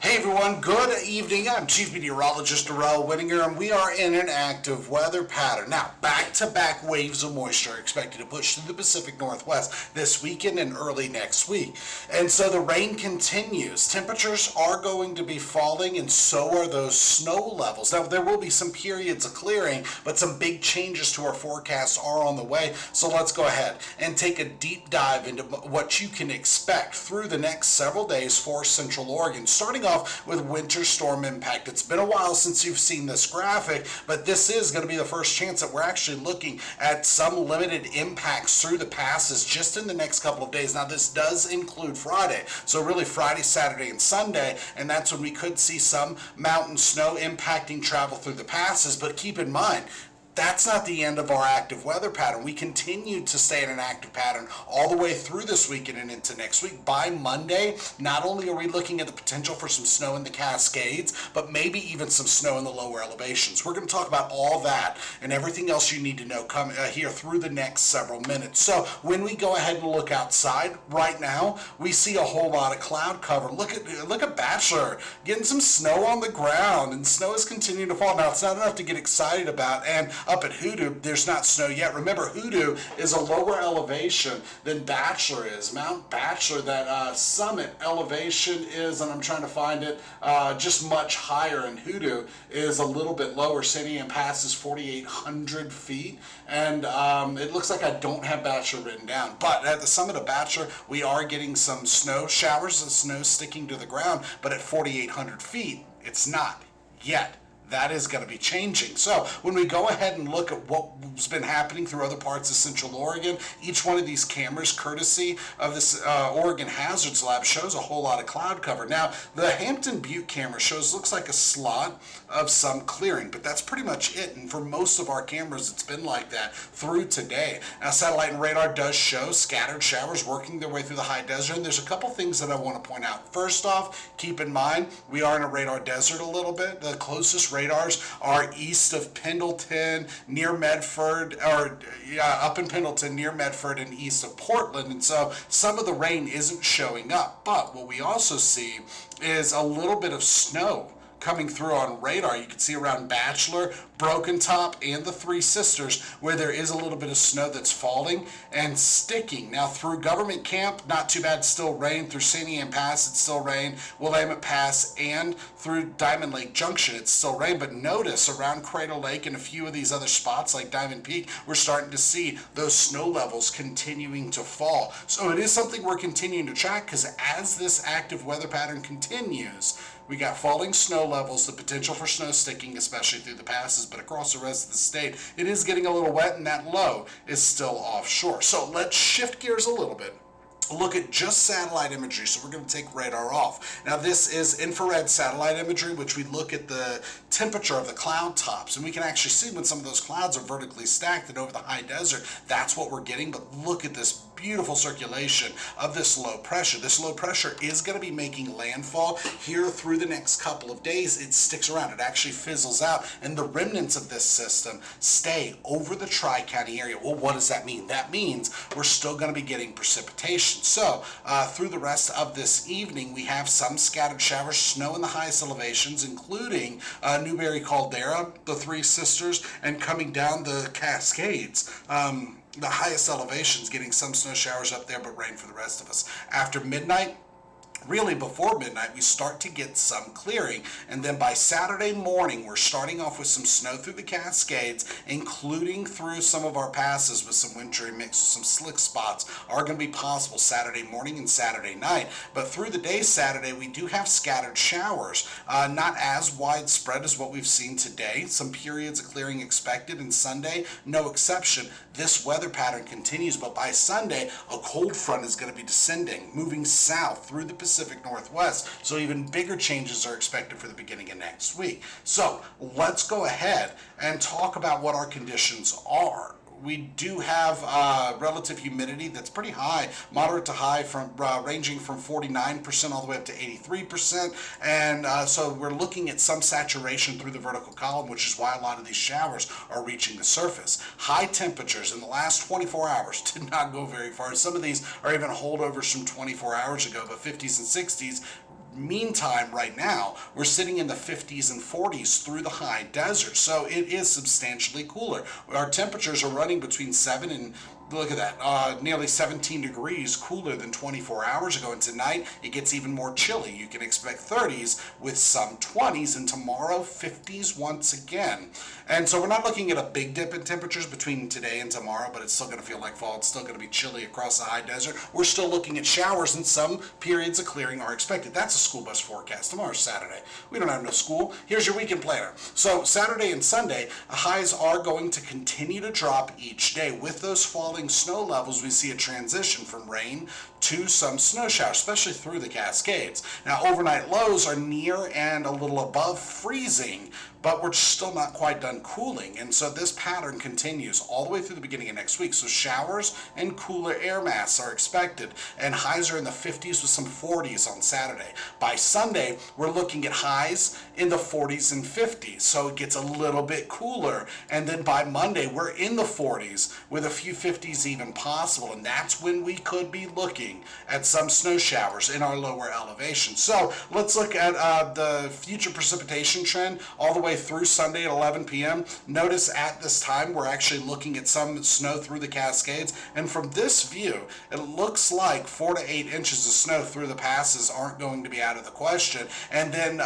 Hey everyone, good evening. I'm Chief Meteorologist Darrell Whittinger, and we are in an active weather pattern. Now, back-to-back waves of moisture are expected to push through the Pacific Northwest this weekend and early next week. And so the rain continues. Temperatures are going to be falling, and so are those snow levels. Now, there will be some periods of clearing, but some big changes to our forecasts are on the way. So let's go ahead and take a deep dive into what you can expect through the next several days for Central Oregon, starting off with winter storm impact. It's been a while since you've seen this graphic, but this is going to be the first chance that we're actually looking at some limited impacts through the passes just in the next couple of days. Now, this does include Friday, so really Friday, Saturday, and Sunday, and that's when we could see some mountain snow impacting travel through the passes. But keep in mind, that's not the end of our active weather pattern. We continue to stay in an active pattern all the way through this weekend and into next week. By Monday, not only are we looking at the potential for some snow in the Cascades, but maybe even some snow in the lower elevations. We're going to talk about all that and everything else you need to know here through the next several minutes. So when we go ahead and look outside right now, we see a whole lot of cloud cover. Look at Bachelor getting some snow on the ground, and snow is continuing to fall. Now, it's not enough to get excited about, and up at Hoodoo, there's not snow yet. Remember, Hoodoo is a lower elevation than Bachelor is. Mount Bachelor, that summit elevation is, and I'm trying to find it, just much higher, and Hoodoo is a little bit lower. Santiam Pass is 4,800 feet, and it looks like I don't have Bachelor written down. But at the summit of Bachelor, we are getting some snow showers and snow sticking to the ground, but at 4,800 feet, it's not yet. That is going to be changing. So when we go ahead and look at what's been happening through other parts of Central Oregon, each one of these cameras, courtesy of this Oregon Hazards Lab, shows a whole lot of cloud cover. Now, the Hampton Butte camera looks like a slot of some clearing, but that's pretty much it. And for most of our cameras, it's been like that through today. Now, satellite and radar does show scattered showers working their way through the high desert. And there's a couple things that I want to point out. First off, keep in mind, we are in a radar desert a little bit. The closest radars are east of Pendleton, near Medford, up in Pendleton, near Medford, and east of Portland. And so some of the rain isn't showing up. But what we also see is a little bit of snow coming through on radar. You can see around Bachelor, Broken Top, and the Three Sisters, where there is a little bit of snow that's falling and sticking. Now, through Government Camp, not too bad, still rain. Through Santiam Pass, it's still rain. Willamette Pass, and through Diamond Lake Junction, it's still rain. But notice around Cradle Lake and a few of these other spots like Diamond Peak, we're starting to see those snow levels continuing to fall. So it is something we're continuing to track, because as this active weather pattern continues, we got falling snow levels, the potential for snow sticking, especially through the passes, but across the rest of the state, it is getting a little wet, and that low is still offshore. So let's shift gears a little bit. Look at just satellite imagery. So we're going to take radar off. Now, this is infrared satellite imagery, which we look at the temperature of the cloud tops, and we can actually see when some of those clouds are vertically stacked and over the high desert, that's what we're getting. But look at this beautiful circulation of this low pressure. This low pressure is going to be making landfall here through the next couple of days. It sticks around. It actually fizzles out, and the remnants of this system stay over the Tri-County area. Well, what does that mean? That means we're still going to be getting precipitation. So through the rest of this evening, we have some scattered showers, snow in the highest elevations, including Newberry Caldera, the Three Sisters, and coming down the Cascades. The highest elevations getting some snow showers up there, but rain for the rest of us. After midnight, really before midnight, we start to get some clearing, and then by Saturday morning, we're starting off with some snow through the Cascades, including through some of our passes, with some wintry mix. Some slick spots are going to be possible Saturday morning and Saturday night. But through the day Saturday, we do have scattered showers, not as widespread as what we've seen today. Some periods of clearing expected, and Sunday, no exception. This weather pattern continues, but by Sunday, a cold front is going to be descending, moving south through the Pacific Northwest, so even bigger changes are expected for the beginning of next week. So let's go ahead and talk about what our conditions are. We do have relative humidity that's pretty high, moderate to high, from ranging from 49% all the way up to 83%. And so we're looking at some saturation through the vertical column, which is why a lot of these showers are reaching the surface. High temperatures in the last 24 hours did not go very far. Some of these are even holdovers from 24 hours ago, but 50s and 60s meantime, right now, we're sitting in the 50s and 40s through the high desert, so it is substantially cooler. Our temperatures are running between 7 and look at that, nearly 17 degrees cooler than 24 hours ago. And tonight, it gets even more chilly. You can expect 30s with some 20s, and tomorrow, 50s once again. And so we're not looking at a big dip in temperatures between today and tomorrow, but it's still going to feel like fall. It's still going to be chilly across the high desert. We're still looking at showers, and some periods of clearing are expected. That's a school bus forecast. Tomorrow's Saturday. We don't have no school. Here's your weekend planner. So Saturday and Sunday, highs are going to continue to drop each day. With those falling snow levels, we see a transition from rain to some snow showers, especially through the Cascades. Now, overnight lows are near and a little above freezing, but we're still not quite done cooling. And so this pattern continues all the way through the beginning of next week. So showers and cooler air masses are expected, and highs are in the 50s with some 40s on Saturday. By Sunday, we're looking at highs in the 40s and 50s. So it gets a little bit cooler. And then by Monday, we're in the 40s with a few 50s even possible. And that's when we could be looking at some snow showers in our lower elevations. So let's look at the future precipitation trend all the way through Sunday at 11 p.m. Notice at this time we're actually looking at some snow through the Cascades, and from this view it looks like 4 to 8 inches of snow through the passes aren't going to be out of the question. And then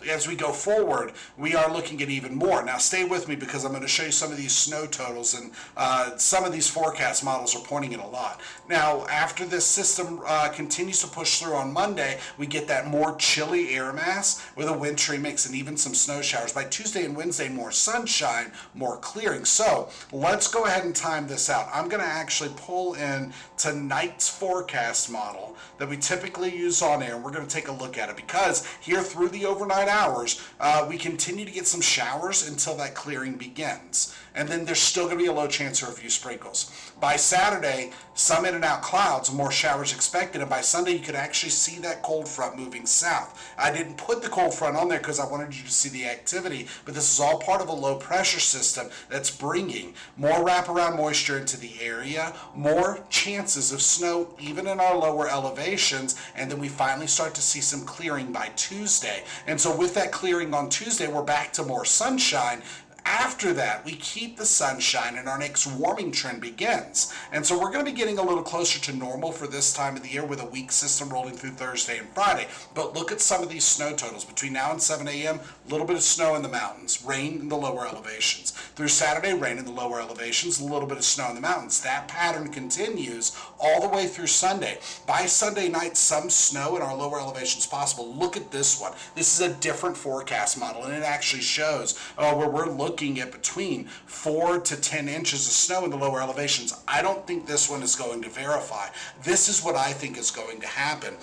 as we go forward, we are looking at even more. Now stay with me, because I'm going to show you some of these snow totals, and some of these forecast models are pointing at a lot. Now after this system continues to push through on Monday, we get that more chilly air mass with a wintry mix and even some snow showers. By Tuesday and Wednesday, more sunshine, more clearing. So let's go ahead and time this out. I'm going to actually pull in tonight's forecast model that we typically use on air, and we're going to take a look at it, because here through the overnight hours, we continue to get some showers until that clearing begins. And then there's still going to be a low chance for a few sprinkles. By Saturday, some in and out clouds, more showers expected, and by Sunday you could actually see that cold front moving south. I didn't put the cold front on there because I wanted you to see the activity, but this is all part of a low pressure system that's bringing more wraparound moisture into the area, more chances of snow even in our lower elevations, and then we finally start to see some clearing by Tuesday. And so with that clearing on Tuesday, we're back to more sunshine. After that, we keep the sunshine and our next warming trend begins. And so we're going to be getting a little closer to normal for this time of the year with a weak system rolling through Thursday and Friday. But look at some of these snow totals. Between now and 7 a.m., a little bit of snow in the mountains, rain in the lower elevations. Through Saturday, rain in the lower elevations, a little bit of snow in the mountains. That pattern continues all the way through Sunday. By Sunday night, some snow in our lower elevations possible. Look at this one. This is a different forecast model, and it actually shows where we're looking at between 4 to 10 inches of snow in the lower elevations. I don't think this one is going to verify. This is what I think is going to happen.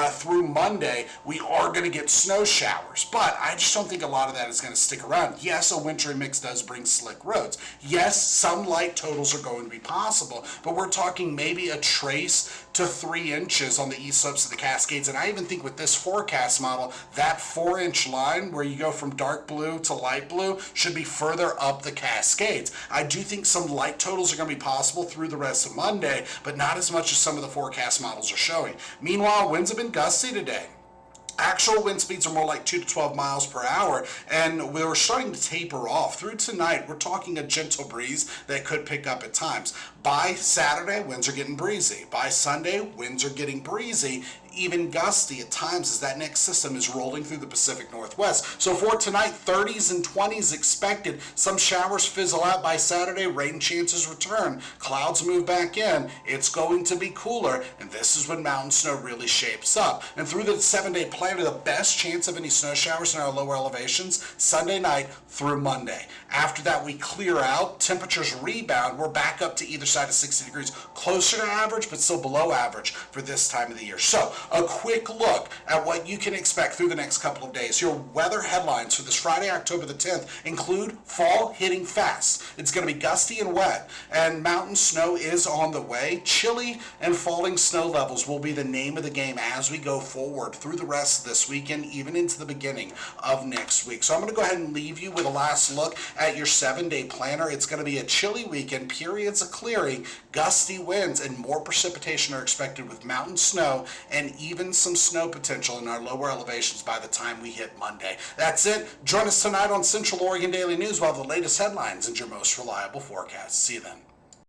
Through Monday, we are going to get snow showers, but I just don't think a lot of that is going to stick around. Yes, a wintry mix does bring slick roads. Yes, some light totals are going to be possible, but we're talking maybe a trace to 3 inches on the east slopes of the Cascades. And I even think with this forecast model, that 4-inch line where you go from dark blue to light blue should be further up the Cascades. I do think some light totals are going to be possible through the rest of Monday, but not as much as some of the forecast models are showing. Meanwhile, winds have been gusty today. Actual wind speeds are more like 2 to 12 miles per hour, and we're starting to taper off. Through tonight, we're talking a gentle breeze that could pick up at times. By Saturday, winds are getting breezy. By Sunday, winds are getting breezy, even gusty at times as that next system is rolling through the Pacific Northwest. So for tonight, 30s and 20s expected. Some showers fizzle out by Saturday. Rain chances return. Clouds move back in. It's going to be cooler, and this is when mountain snow really shapes up. And through the 7-day planner, the best chance of any snow showers in our lower elevations, Sunday night through Monday. After that, we clear out. Temperatures rebound. We're back up to either side of 60 degrees. Closer to average, but still below average for this time of the year. So a quick look at what you can expect through the next couple of days. Your weather headlines for this Friday, October the 10th include fall hitting fast. It's going to be gusty and wet, and mountain snow is on the way. Chilly and falling snow levels will be the name of the game as we go forward through the rest of this weekend, even into the beginning of next week. So I'm going to go ahead and leave you with a last look at your 7-day planner. It's going to be a chilly weekend, periods of clearing, gusty winds, and more precipitation are expected with mountain snow and and even some snow potential in our lower elevations by the time we hit Monday. That's it. Join us tonight on Central Oregon Daily News while the latest headlines and your most reliable forecast. See you then.